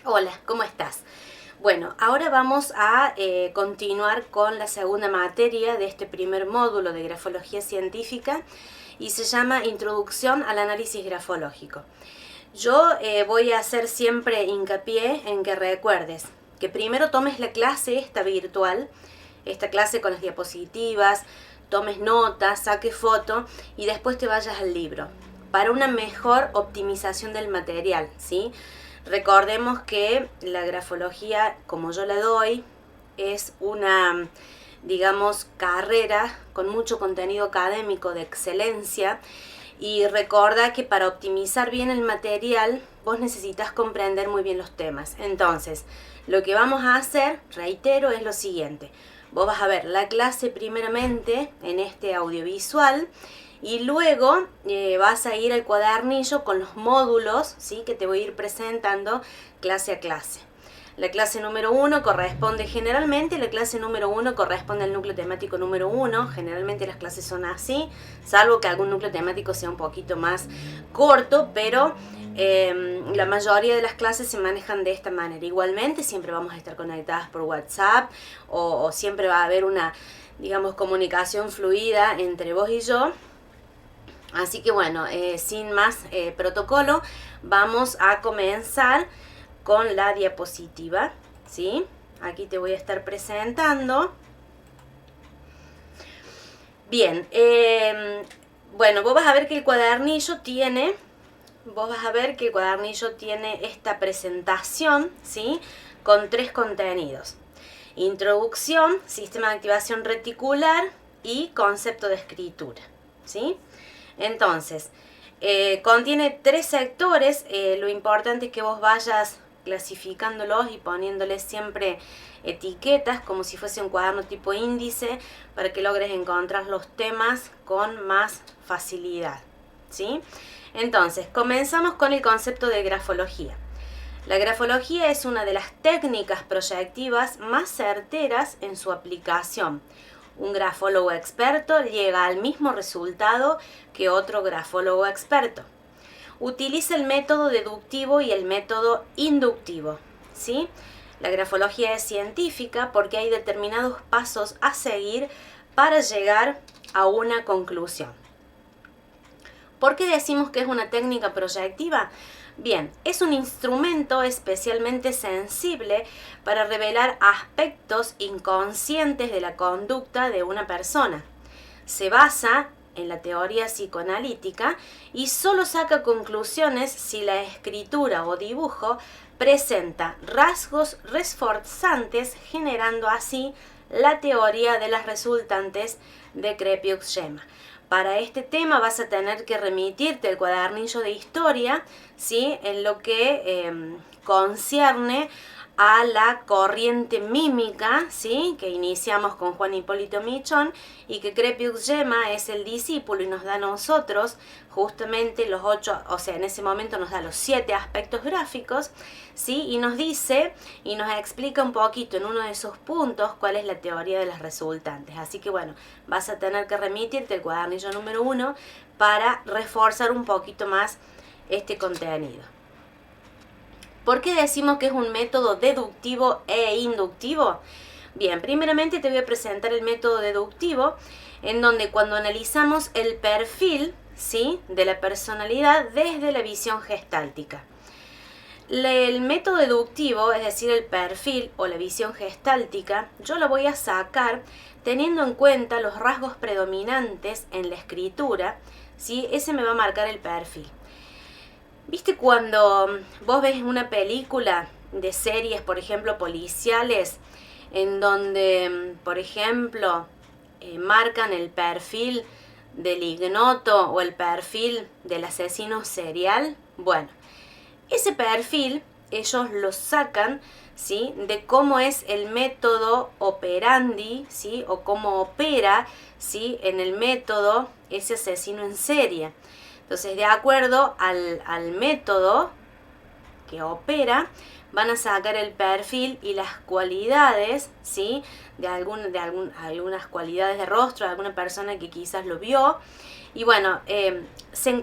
Hola, ¿cómo estás? Bueno, ahora vamos a continuar con la segunda materia de este primer módulo de grafología científica y se llama Introducción al análisis grafológico. Yo voy a hacer siempre hincapié en que recuerdes que primero tomes la clase esta virtual, esta clase con las diapositivas, tomes notas, saques foto y después te vayas al libro para una mejor optimización del material, ¿sí? Recordemos que la grafología, como yo la doy, es una, digamos, carrera con mucho contenido académico de excelencia y recuerda que para optimizar bien el material vos necesitas comprender muy bien los temas. Entonces, lo que vamos a hacer, reitero, es lo siguiente. Vos vas a ver la clase primeramente en este audiovisual y luego vas a ir al cuadernillo con los módulos, ¿sí?, que te voy a ir presentando clase a clase. La clase número 1 corresponde generalmente, la clase número 1 corresponde al núcleo temático número 1. Generalmente las clases son así, salvo que algún núcleo temático sea un poquito más corto, pero la mayoría de las clases se manejan de esta manera. Igualmente, siempre vamos a estar conectadas por WhatsApp o siempre va a haber una, digamos, comunicación fluida entre vos y yo. Así que bueno, sin más protocolo, vamos a comenzar con la diapositiva, ¿sí? Aquí te voy a estar presentando. Bien, bueno, vos vas a ver que el cuadernillo tiene, esta presentación, ¿sí?, con 3 contenidos: introducción, sistema de activación reticular y concepto de escritura, ¿sí? Entonces, contiene 3 sectores. Lo importante es que vos vayas clasificándolos y poniéndoles siempre etiquetas como si fuese un cuaderno tipo índice para que logres encontrar los temas con más facilidad, ¿sí? Entonces, comenzamos con el concepto de grafología. La grafología es una de las técnicas proyectivas más certeras en su aplicación. Un grafólogo experto llega al mismo resultado que otro grafólogo experto. Utiliza el método deductivo y el método inductivo, ¿sí? La grafología es científica porque hay determinados pasos a seguir para llegar a una conclusión. ¿Por qué decimos que es una técnica proyectiva? Bien, es un instrumento especialmente sensible para revelar aspectos inconscientes de la conducta de una persona. Se basa en la teoría psicoanalítica y solo saca conclusiones si la escritura o dibujo presenta rasgos reforzantes, generando así la teoría de las resultantes de Krepeljean. Para este tema vas a tener que remitirte el cuadernillo de historia, ¿sí?, en lo que concierne a la corriente mímica, ¿sí?, que iniciamos con Juan Hipólito Michon y que Krepeljean es el discípulo y nos da a nosotros justamente los 8, o sea, en ese momento nos da los 7 aspectos gráficos, ¿sí?, y nos dice y nos explica un poquito en uno de esos puntos cuál es la teoría de las resultantes. Así que bueno, vas a tener que remitirte el cuadernillo número 1 para reforzar un poquito más este contenido. ¿Por qué decimos que es un método deductivo e inductivo? Bien, primeramente te voy a presentar el método deductivo, en donde cuando analizamos el perfil, ¿sí?, de la personalidad desde la visión gestáltica. El método deductivo, es decir, el perfil o la visión gestáltica, yo lo voy a sacar teniendo en cuenta los rasgos predominantes en la escritura, ¿sí? Ese me va a marcar el perfil. ¿Viste cuando vos ves una película de series, por ejemplo, policiales, en donde, por ejemplo, marcan el perfil del ignoto o el perfil del asesino serial? Bueno, ese perfil ellos lo sacan, ¿sí?, de cómo es el método operandi, ¿sí?, o cómo opera, ¿sí?, en el método ese asesino en serie. Entonces, de acuerdo al método que opera, van a sacar el perfil y las cualidades, ¿sí?, de algunas cualidades de rostro de alguna persona que quizás lo vio. Y bueno,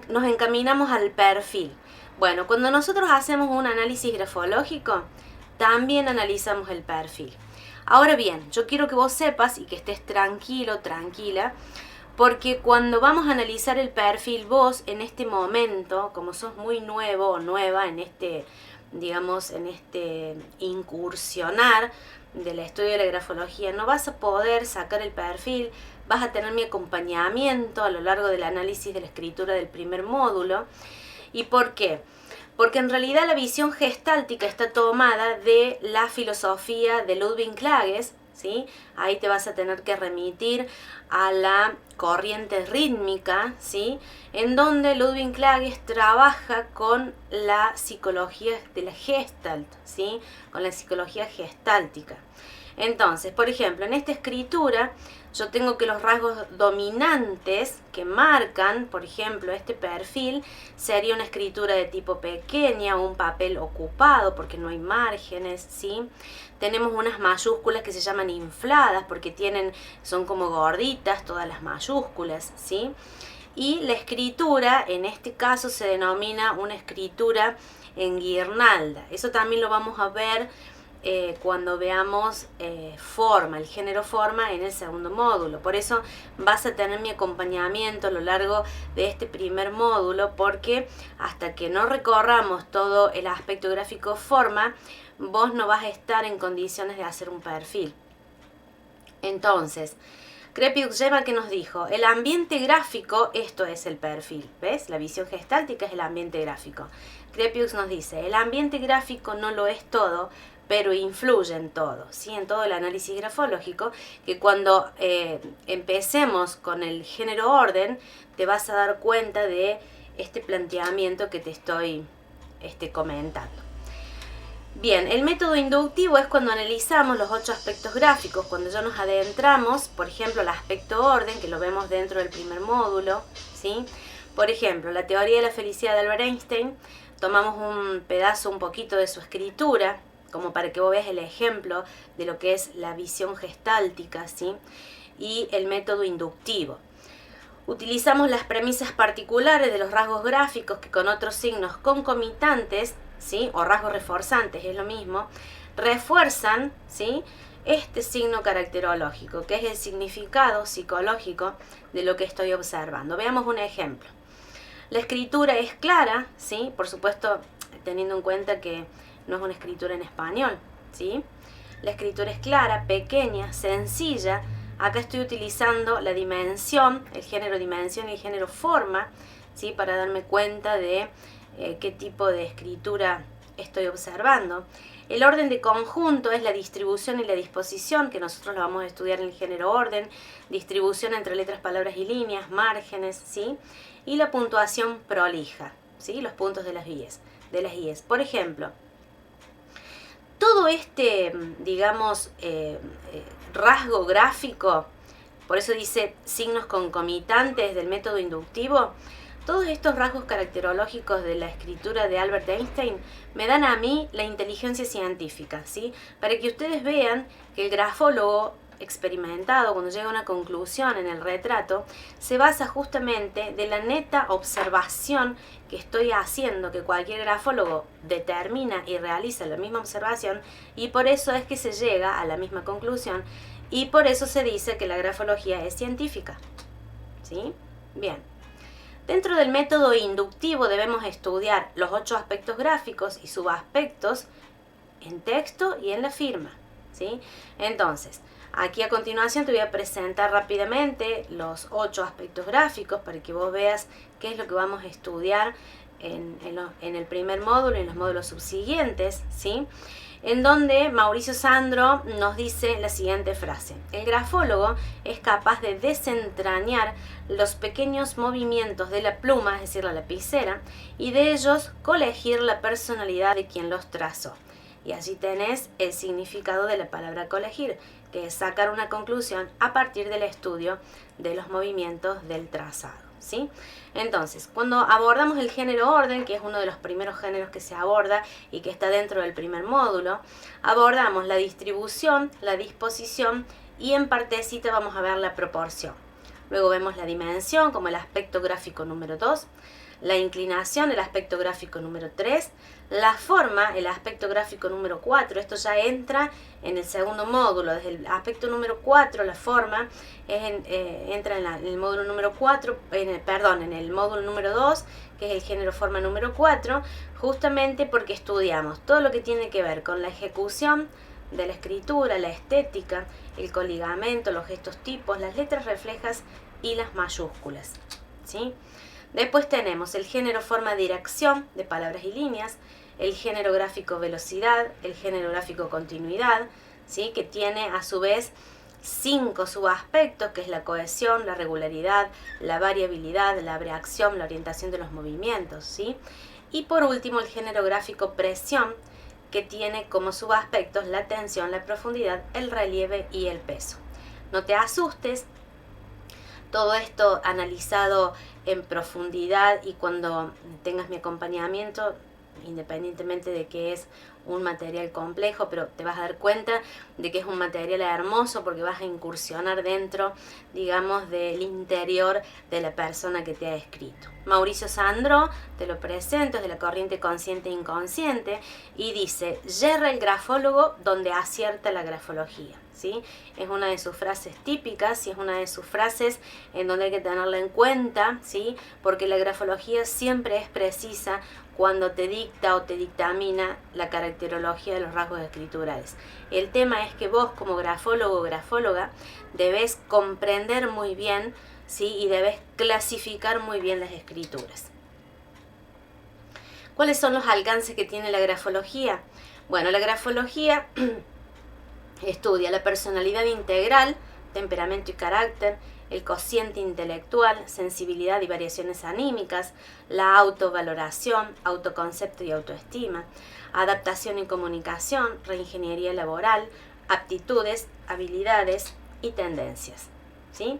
nos encaminamos al perfil. Bueno, cuando nosotros hacemos un análisis grafológico, también analizamos el perfil. Ahora bien, yo quiero que vos sepas y que estés tranquilo, tranquila, porque cuando vamos a analizar el perfil, vos en este momento, como sos muy nuevo o nueva en este, digamos, en este incursionar del estudio de la grafología, no vas a poder sacar el perfil, vas a tener mi acompañamiento a lo largo del análisis de la escritura del primer módulo. ¿Y por qué? Porque en realidad la visión gestáltica está tomada de la filosofía de Ludwig Klages, ¿sí? Ahí te vas a tener que remitir a la corriente rítmica, ¿sí? En donde Ludwig Klages trabaja con la psicología de la Gestalt, ¿sí? Con la psicología gestáltica. Entonces, por ejemplo, en esta escritura yo tengo que los rasgos dominantes que marcan, por ejemplo, este perfil, sería una escritura de tipo pequeña, un papel ocupado porque no hay márgenes, ¿sí? Tenemos unas mayúsculas que se llaman infladas porque son como gorditas todas las mayúsculas, ¿sí? Y la escritura, en este caso, se denomina una escritura en guirnalda. Eso también lo vamos a ver cuando veamos forma, el género forma en el segundo módulo. Por eso vas a tener mi acompañamiento a lo largo de este primer módulo, porque hasta que no recorramos todo el aspecto gráfico forma, vos no vas a estar en condiciones de hacer un perfil. Entonces, Krepiuk-Yema, que nos dijo, el ambiente gráfico, esto es el perfil, ¿ves? La visión gestáltica es el ambiente gráfico. Krepiuk nos dice, el ambiente gráfico no lo es todo, pero influye en todo, ¿sí? En todo el análisis grafológico, que cuando empecemos con el género orden, te vas a dar cuenta de este planteamiento que te estoy comentando. Bien, el método inductivo es cuando analizamos los 8 aspectos gráficos, cuando ya nos adentramos, por ejemplo, el aspecto orden, que lo vemos dentro del primer módulo, ¿sí? Por ejemplo, la teoría de la felicidad de Albert Einstein, tomamos un pedazo, un poquito de su escritura, como para que vos veas el ejemplo de lo que es la visión gestáltica, ¿sí? Y el método inductivo. Utilizamos las premisas particulares de los rasgos gráficos que con otros signos concomitantes, ¿sí? O rasgos reforzantes, es lo mismo, refuerzan, ¿sí? Este signo caracterológico, que es el significado psicológico de lo que estoy observando. Veamos un ejemplo. La escritura es clara, ¿sí? Por supuesto, teniendo en cuenta que no es una escritura en español, ¿sí? La escritura es clara, pequeña, sencilla. Acá estoy utilizando la dimensión, el género dimensión y el género forma, ¿sí? Para darme cuenta de qué tipo de escritura estoy observando. El orden de conjunto es la distribución y la disposición, que nosotros lo vamos a estudiar en el género orden, distribución entre letras, palabras y líneas, márgenes, ¿sí? Y la puntuación prolija, ¿sí? Los puntos de las guías. Por ejemplo, todo este, digamos, rasgo gráfico, por eso dice signos concomitantes del método inductivo, todos estos rasgos caracterológicos de la escritura de Albert Einstein me dan a mí la inteligencia científica, ¿sí? Para que ustedes vean que el grafólogo experimentado, cuando llega a una conclusión en el retrato, se basa justamente de la neta observación que estoy haciendo, que cualquier grafólogo determina y realiza la misma observación, y por eso es que se llega a la misma conclusión, y por eso se dice que la grafología es científica, ¿sí? Bien. Dentro del método inductivo debemos estudiar los 8 aspectos gráficos y subaspectos en texto y en la firma, ¿sí? Entonces, aquí a continuación te voy a presentar rápidamente los 8 aspectos gráficos para que vos veas qué es lo que vamos a estudiar en el primer módulo y en los módulos subsiguientes, ¿sí? En donde Mauricio Sandro nos dice la siguiente frase: el grafólogo es capaz de desentrañar los pequeños movimientos de la pluma, es decir, la lapicera, y de ellos colegir la personalidad de quien los trazó. Y allí tenés el significado de la palabra colegir, que es sacar una conclusión a partir del estudio de los movimientos del trazado, ¿sí? Entonces, cuando abordamos el género orden, que es uno de los primeros géneros que se aborda y que está dentro del primer módulo, abordamos la distribución, la disposición y en partecita vamos a ver la proporción. Luego vemos la dimensión como el aspecto gráfico número 2, La inclinación, el aspecto gráfico número 3. La forma, el aspecto gráfico número 4. Esto ya entra en el segundo módulo. Desde el aspecto número 4, la forma, entra en el módulo número 4, en el módulo número 2, que es el género forma número 4, justamente porque estudiamos todo lo que tiene que ver con la ejecución de la escritura, la estética, el coligamento, los gestos tipos, las letras reflejas y las mayúsculas, ¿sí? Después tenemos el género forma dirección de palabras y líneas, el género gráfico velocidad, el género gráfico continuidad, ¿sí? Que tiene a su vez 5 subaspectos, que es la cohesión, la regularidad, la variabilidad, la abreacción, la orientación de los movimientos, ¿sí? Y por último el género gráfico presión, que tiene como subaspectos la tensión, la profundidad, el relieve y el peso. No te asustes, todo esto analizado en profundidad y cuando tengas mi acompañamiento, independientemente de que es un material complejo, pero te vas a dar cuenta de que es un material hermoso porque vas a incursionar dentro, digamos, del interior de la persona que te ha escrito. Mauricio Sandro, te lo presento, es de la corriente consciente e inconsciente, y dice: yerra el grafólogo donde acierta la grafología, ¿sí? Es una de sus frases típicas y es una de sus frases en donde hay que tenerla en cuenta, ¿sí? Porque la grafología siempre es precisa cuando te dicta o te dictamina la caracterología de los rasgos escriturales. El tema es que vos como grafólogo o grafóloga debes comprender muy bien, ¿sí? Y debes clasificar muy bien las escrituras. ¿Cuáles son los alcances que tiene la grafología? Bueno, la grafología estudia la personalidad integral, temperamento y carácter, el cociente intelectual, sensibilidad y variaciones anímicas, la autovaloración, autoconcepto y autoestima, adaptación y comunicación, reingeniería laboral, aptitudes, habilidades y tendencias, ¿sí?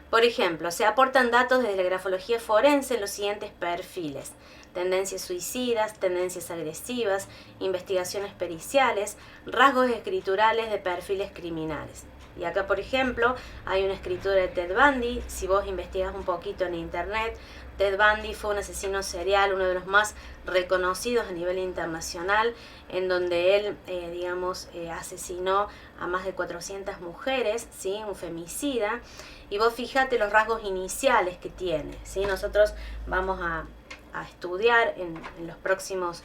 Por ejemplo, se aportan datos desde la grafología forense en los siguientes perfiles: tendencias suicidas, tendencias agresivas, investigaciones periciales, rasgos escriturales de perfiles criminales. Y acá, por ejemplo, hay una escritura de Ted Bundy. Si vos investigas un poquito en internet, Ted Bundy fue un asesino serial, uno de los más reconocidos a nivel internacional, en donde él, asesinó a más de 400 mujeres, ¿sí? Un femicida. Y vos fíjate los rasgos iniciales que tiene, ¿sí? Nosotros vamos a estudiar en los próximos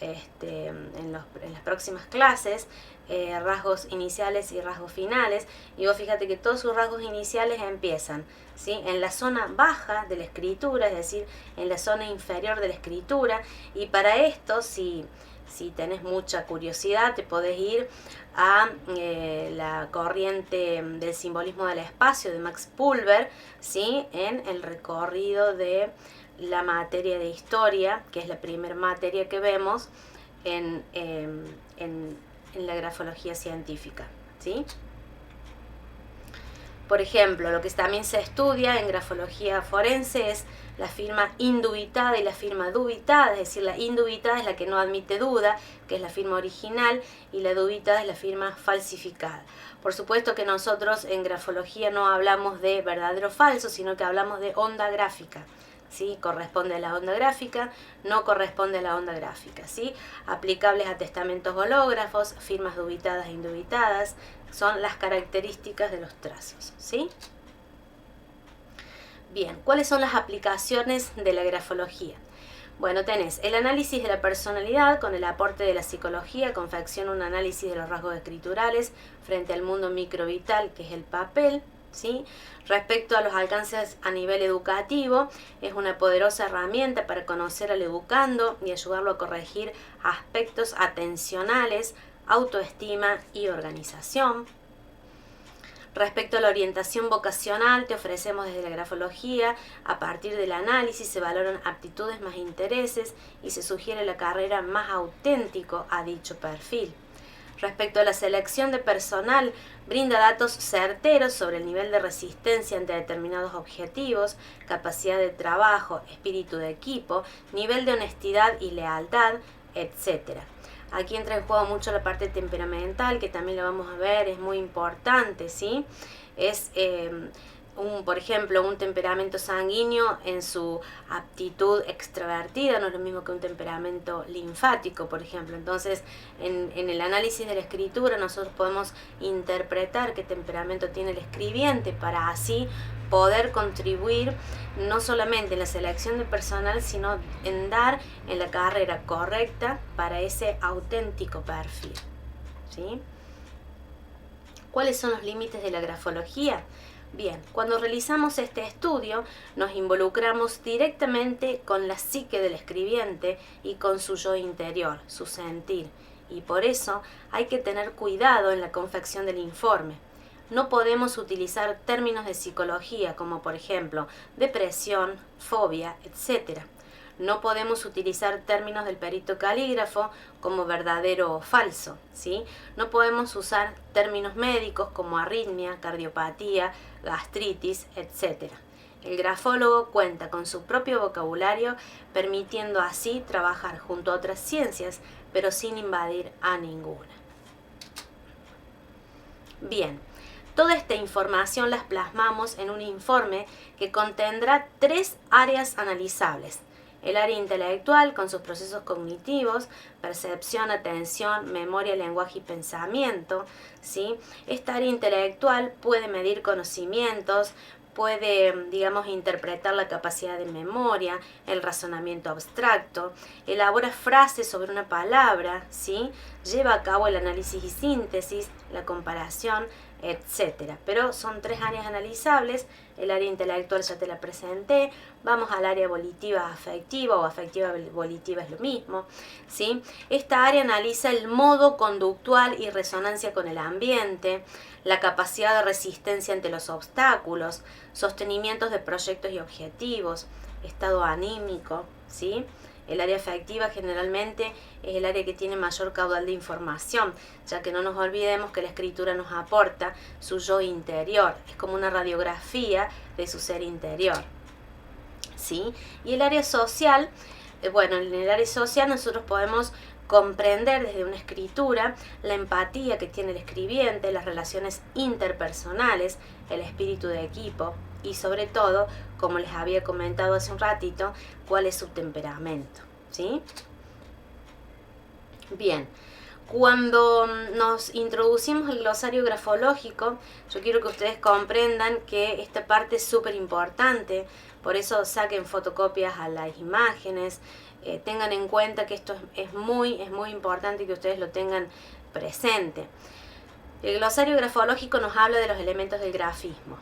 en las próximas clases rasgos iniciales y rasgos finales, y vos fíjate que todos sus rasgos iniciales empiezan, ¿sí? En la zona baja de la escritura, es decir, en la zona inferior de la escritura. Y para esto, si tenés mucha curiosidad, te podés ir a la corriente del simbolismo del espacio de Max Pulver, ¿sí? En el recorrido de la materia de historia, que es la primera materia que vemos en la grafología científica, ¿sí? Por ejemplo, lo que también se estudia en grafología forense es la firma indubitada y la firma dubitada. Es decir, la indubitada es la que no admite duda, que es la firma original, y la dubitada es la firma falsificada. Por supuesto que nosotros en grafología no hablamos de verdadero o falso, sino que hablamos de onda gráfica, ¿sí? Corresponde a la onda gráfica, no corresponde a la onda gráfica, ¿sí? Aplicables a testamentos hológrafos, firmas dubitadas e indubitadas, son las características de los trazos, ¿sí? Bien, ¿cuáles son las aplicaciones de la grafología? Bueno, tenés el análisis de la personalidad con el aporte de la psicología, confecciona un análisis de los rasgos escriturales frente al mundo microvital, que es el papel, ¿sí? Respecto a los alcances a nivel educativo, es una poderosa herramienta para conocer al educando y ayudarlo a corregir aspectos atencionales, autoestima y organización. Respecto a la orientación vocacional, te ofrecemos desde la grafología, a partir del análisis se valoran aptitudes más intereses y se sugiere la carrera más auténtico a dicho perfil. Respecto a la selección de personal, brinda datos certeros sobre el nivel de resistencia ante determinados objetivos, capacidad de trabajo, espíritu de equipo, nivel de honestidad y lealtad, etc. Aquí entra en juego mucho la parte temperamental, que también la vamos a ver, es muy importante, ¿sí? Es por ejemplo, un temperamento sanguíneo en su aptitud extrovertida no es lo mismo que un temperamento linfático, por ejemplo. Entonces, en el análisis de la escritura nosotros podemos interpretar qué temperamento tiene el escribiente para así poder contribuir no solamente en la selección de personal, sino en dar en la carrera correcta para ese auténtico perfil, ¿sí? ¿Cuáles son los límites de la grafología? Bien, cuando realizamos este estudio nos involucramos directamente con la psique del escribiente y con su yo interior, su sentir, y por eso hay que tener cuidado en la confección del informe. No podemos utilizar términos de psicología como por ejemplo depresión, fobia, etc. No podemos utilizar términos del perito calígrafo como verdadero o falso, ¿sí? No podemos usar términos médicos como arritmia, cardiopatía, gastritis, etc. El grafólogo cuenta con su propio vocabulario, permitiendo así trabajar junto a otras ciencias, pero sin invadir a ninguna. Bien, toda esta información las plasmamos en un informe que contendrá 3 áreas analizables. El área intelectual con sus procesos cognitivos, percepción, atención, memoria, lenguaje y pensamiento, ¿sí? Esta área intelectual puede medir conocimientos, puede, digamos, interpretar la capacidad de memoria, el razonamiento abstracto, elabora frases sobre una palabra, ¿sí? Lleva a cabo el análisis y síntesis, la comparación, etcétera. Pero son 3 áreas analizables. El área intelectual ya te la presenté. Vamos al área volitiva afectiva o afectiva volitiva es lo mismo, ¿sí? Esta área analiza el modo conductual y resonancia con el ambiente, la capacidad de resistencia ante los obstáculos, sostenimientos de proyectos y objetivos, estado anímico, ¿sí? El área afectiva generalmente es el área que tiene mayor caudal de información, ya que no nos olvidemos que la escritura nos aporta su yo interior, es como una radiografía de su ser interior, ¿sí? Y el área social, bueno, en el área social nosotros podemos comprender desde una escritura la empatía que tiene el escribiente, las relaciones interpersonales, el espíritu de equipo y sobre todo, como les había comentado hace un ratito, cuál es su temperamento, ¿sí? Bien, cuando nos introducimos el glosario grafológico, yo quiero que ustedes comprendan que esta parte es súper importante, por eso saquen fotocopias a las imágenes, tengan en cuenta que esto es muy importante que ustedes lo tengan presente. El glosario grafológico nos habla de los elementos del grafismo.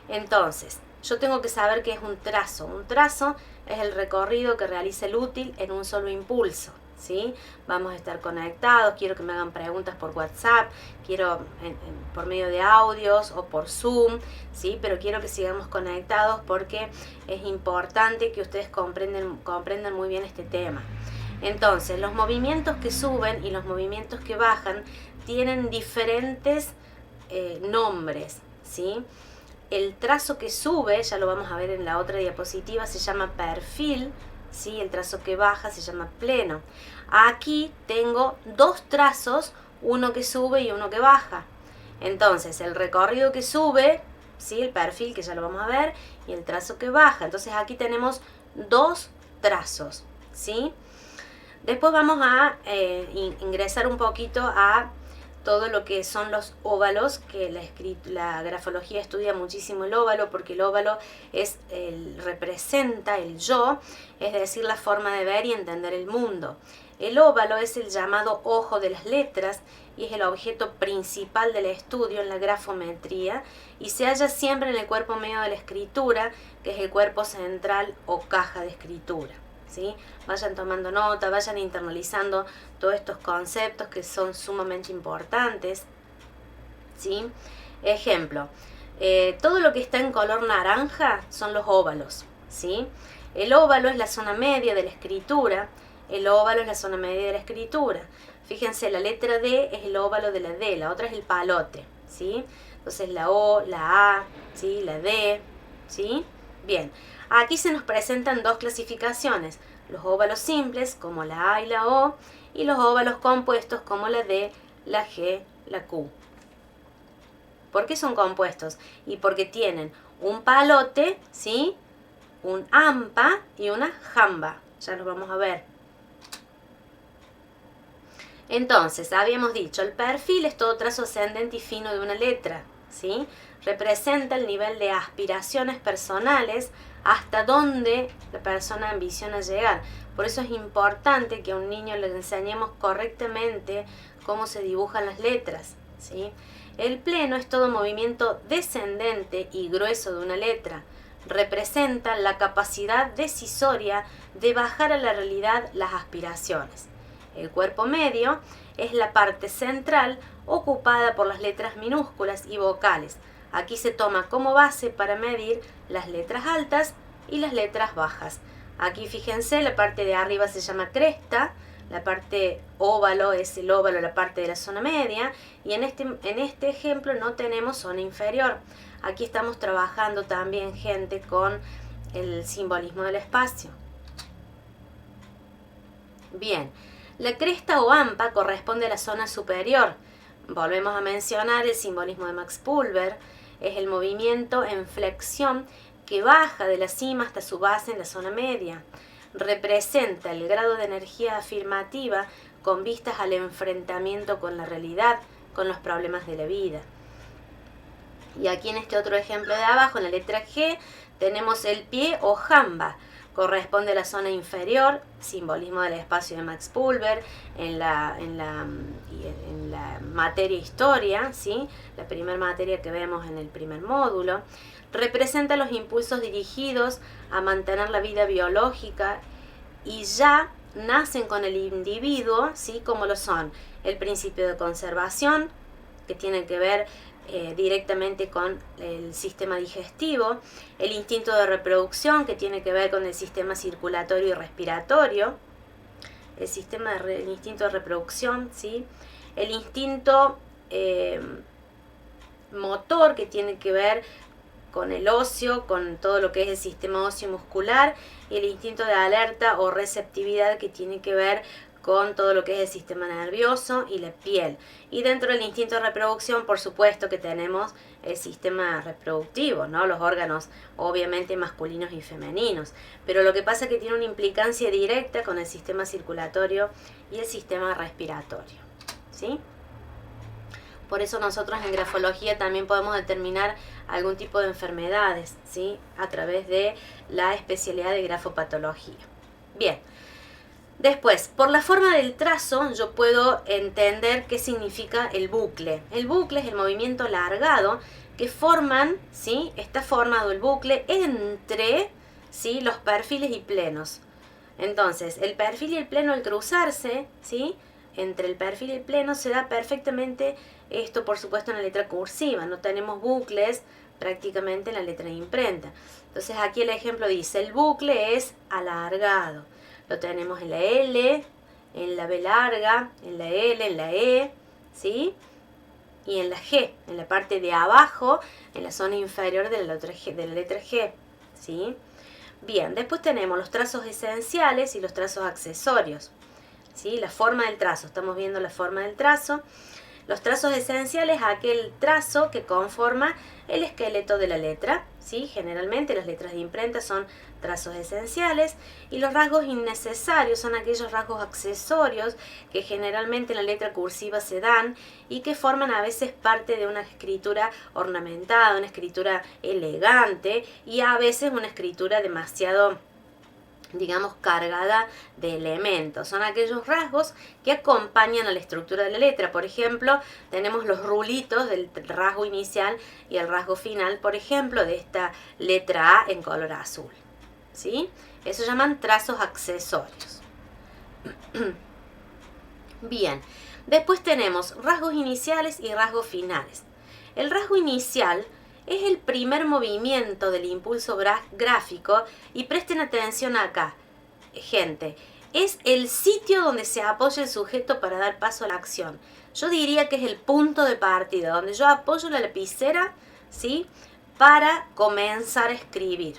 Entonces, yo tengo que saber qué es un trazo. Un trazo es el recorrido que realiza el útil en un solo impulso, ¿sí? Vamos a estar conectados, quiero que me hagan preguntas por WhatsApp, quiero por medio de audios o por Zoom, ¿sí? Pero quiero que sigamos conectados porque es importante que ustedes comprendan muy bien este tema. Entonces, los movimientos que suben y los movimientos que bajan tienen diferentes nombres, ¿sí? El trazo que sube, ya lo vamos a ver en la otra diapositiva, se llama perfil, ¿sí? El trazo que baja se llama pleno. Aquí tengo 2 trazos, uno que sube y uno que baja. Entonces, el recorrido que sube, ¿sí? El perfil, que ya lo vamos a ver, y el trazo que baja. Entonces, aquí tenemos 2 trazos, ¿sí? Después vamos a ingresar un poquito a todo lo que son los óvalos, que la grafología estudia muchísimo el óvalo, porque el óvalo representa el yo, es decir, la forma de ver y entender el mundo. El óvalo es el llamado ojo de las letras y es el objeto principal del estudio en la grafometría y se halla siempre en el cuerpo medio de la escritura, que es el cuerpo central o caja de escritura, ¿sí? Vayan tomando nota, vayan internalizando todos estos conceptos que son sumamente importantes, ¿sí? Ejemplo, todo lo que está en color naranja son los óvalos, ¿sí? El óvalo es la zona media de la escritura, el óvalo es la zona media de la escritura. Fíjense, la letra D es el óvalo de la D, la otra es el palote, ¿sí? Entonces la O, la A, ¿sí? La D, ¿sí? Bien, aquí se nos presentan 2 clasificaciones, los óvalos simples como la A y la O y los óvalos compuestos como la D, la G, la Q. ¿Por qué son compuestos? Y porque tienen un palote, ¿sí? Un ampa y una jamba. Ya lo vamos a ver. Entonces, habíamos dicho, el perfil es todo trazo ascendente y fino de una letra, ¿sí? Representa el nivel de aspiraciones personales hasta donde la persona ambiciona llegar. Por eso es importante que a un niño le enseñemos correctamente cómo se dibujan las letras, ¿sí? El pleno es todo movimiento descendente y grueso de una letra. Representa la capacidad decisoria de bajar a la realidad las aspiraciones. El cuerpo medio es la parte central ocupada por las letras minúsculas y vocales. Aquí se toma como base para medir las letras altas y las letras bajas. Aquí fíjense, la parte de arriba se llama cresta, la parte óvalo es el óvalo, la parte de la zona media, y en este ejemplo no tenemos zona inferior. Aquí estamos trabajando también, gente, con el simbolismo del espacio. Bien, la cresta o ampa corresponde a la zona superior. Volvemos a mencionar el simbolismo de Max Pulver. Es el movimiento en flexión que baja de la cima hasta su base en la zona media. Representa el grado de energía afirmativa con vistas al enfrentamiento con la realidad, con los problemas de la vida. Y aquí en este otro ejemplo de abajo, en la letra G, tenemos el pie o jamba. Corresponde a la zona inferior, simbolismo del espacio de Max Pulver, en la materia historia, ¿sí? La primera materia que vemos en el primer módulo. Representa los impulsos dirigidos a mantener la vida biológica y ya nacen con el individuo, ¿sí? Como lo son el principio de conservación, que tiene que ver directamente con el sistema digestivo, el instinto de reproducción, que tiene que ver con el sistema circulatorio y respiratorio, el instinto de reproducción, ¿sí? El instinto motor, que tiene que ver con el óseo, con todo lo que es el sistema óseo muscular, y el instinto de alerta o receptividad, que tiene que ver con todo lo que es el sistema nervioso y la piel. Y dentro del instinto de reproducción, por supuesto que tenemos el sistema reproductivo, ¿no? Los órganos obviamente masculinos y femeninos. Pero lo que pasa es que tiene una implicancia directa con el sistema circulatorio y el sistema respiratorio, ¿sí? Por eso nosotros en grafología también podemos determinar algún tipo de enfermedades, ¿sí? A través de la especialidad de grafopatología. Bien. Después, por la forma del trazo, yo puedo entender qué significa el bucle. El bucle es el movimiento alargado que forman, ¿sí? Está formado el bucle entre, ¿sí? Los perfiles y plenos. Entonces, el perfil y el pleno al cruzarse, ¿sí? Entre el perfil y el pleno se da perfectamente esto, por supuesto, en la letra cursiva. No tenemos bucles prácticamente en la letra de imprenta. Entonces, aquí el ejemplo dice, el bucle es alargado. Lo tenemos en la L, en la B larga, en la L, en la E, ¿sí? Y en la G, en la parte de abajo, en la zona inferior de la letra G, ¿sí? Bien, después tenemos los trazos esenciales y los trazos accesorios, ¿sí? La forma del trazo, estamos viendo la forma del trazo. Los trazos esenciales, aquel trazo que conforma el esqueleto de la letra, ¿sí? Generalmente las letras de imprenta son trazos esenciales, y los rasgos innecesarios son aquellos rasgos accesorios que generalmente en la letra cursiva se dan y que forman a veces parte de una escritura ornamentada, una escritura elegante y a veces una escritura demasiado, digamos, cargada de elementos. Son aquellos rasgos que acompañan a la estructura de la letra. Por ejemplo, tenemos los rulitos del rasgo inicial y el rasgo final, por ejemplo, de esta letra A en color azul, ¿sí? Eso llaman trazos accesorios. Bien, después tenemos rasgos iniciales y rasgos finales. El rasgo inicial es el primer movimiento del impulso gráfico, y presten atención acá, gente, es el sitio donde se apoya el sujeto para dar paso a la acción. Yo diría que es el punto de partida, donde yo apoyo la lapicera, ¿sí? Para comenzar a escribir.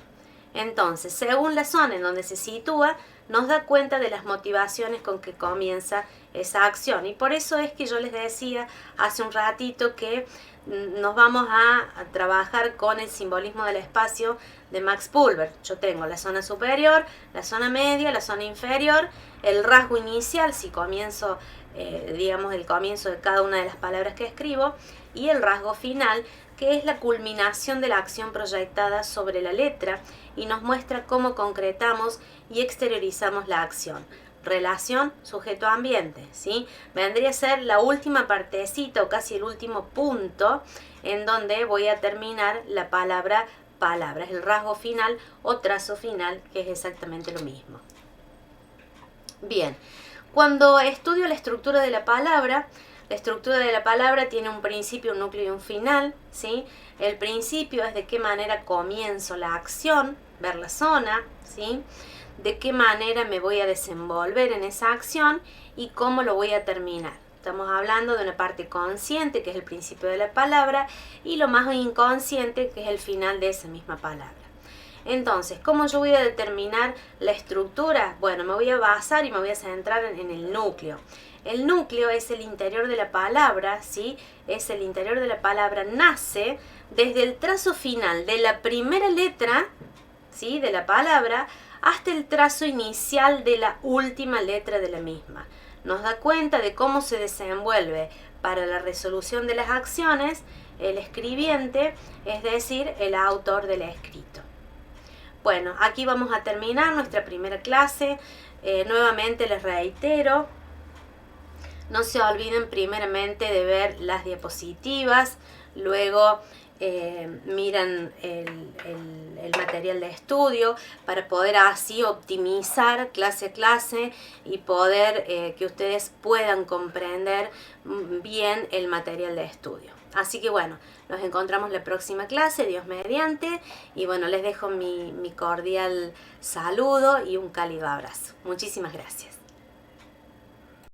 Entonces, según la zona en donde se sitúa, nos da cuenta de las motivaciones con que comienza esa acción. Y por eso es que yo les decía hace un ratito que nos vamos a trabajar con el simbolismo del espacio de Max Pulver. Yo tengo la zona superior, la zona media, la zona inferior, el rasgo inicial, si comienzo, digamos, el comienzo de cada una de las palabras que escribo, y el rasgo final, que es la culminación de la acción proyectada sobre la letra y nos muestra cómo concretamos y exteriorizamos la acción. Relación sujeto-ambiente, ¿sí? Vendría a ser la última partecita o casi el último punto en donde voy a terminar la palabra palabra, es el rasgo final o trazo final, que es exactamente lo mismo. Bien, cuando estudio la estructura de la palabra tiene un principio, un núcleo y un final, ¿sí? El principio es de qué manera comienzo la acción, ver la zona, ¿sí? De qué manera me voy a desenvolver en esa acción y cómo lo voy a terminar. Estamos hablando de una parte consciente, que es el principio de la palabra, y lo más inconsciente, que es el final de esa misma palabra. Entonces, ¿cómo yo voy a determinar la estructura? Bueno, me voy a basar y me voy a centrar en el núcleo. El núcleo es el interior de la palabra, ¿sí? Es el interior de la palabra, nace desde el trazo final de la primera letra, ¿sí? De la palabra, hasta el trazo inicial de la última letra de la misma. Nos da cuenta de cómo se desenvuelve para la resolución de las acciones el escribiente, es decir, el autor del escrito. Bueno, aquí vamos a terminar nuestra primera clase. Nuevamente les reitero, no se olviden primeramente de ver las diapositivas, luego miran el material de estudio para poder así optimizar clase a clase y poder que ustedes puedan comprender bien el material de estudio. Así que bueno, nos encontramos la próxima clase, Dios mediante, y bueno, les dejo mi cordial saludo y un cálido abrazo. Muchísimas gracias.